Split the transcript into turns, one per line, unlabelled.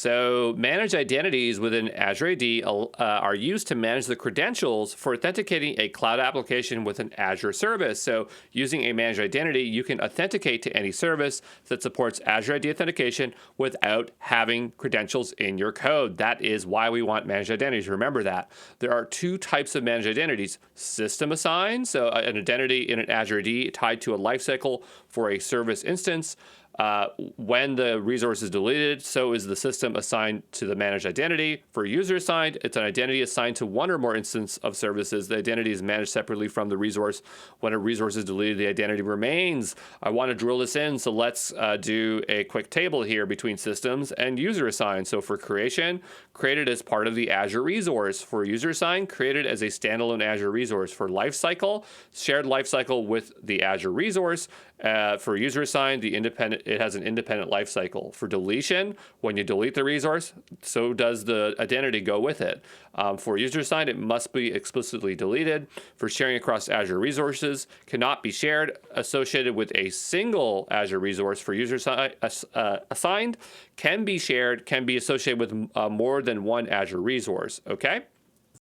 So managed identities within Azure AD are used to manage the credentials for authenticating a cloud application with an Azure service. So using a managed identity, you can authenticate to any service that supports Azure AD authentication without having credentials in your code. That is why we want managed identities. Remember that. There are two types of managed identities: system assigned, so an identity in an Azure AD tied to a lifecycle for a service instance. When the resource is deleted, so is the system assigned to the managed identity. For user assigned, it's an identity assigned to one or more instance of services. The identity is managed separately from the resource. When a resource is deleted, the identity remains. I want to drill this in, so let's do a quick table here between systems and user assigned. So for creation, created as part of the Azure resource. For user assigned, created as a standalone Azure resource. For lifecycle, shared lifecycle with the Azure resource. For user assigned, it has an independent lifecycle. For deletion, when you delete the resource, so does the identity go with it. For user assigned, it must be explicitly deleted. For sharing across Azure resources, cannot be shared, associated with a single Azure resource. For user assigned, can be shared, can be associated with more than one Azure resource. Okay.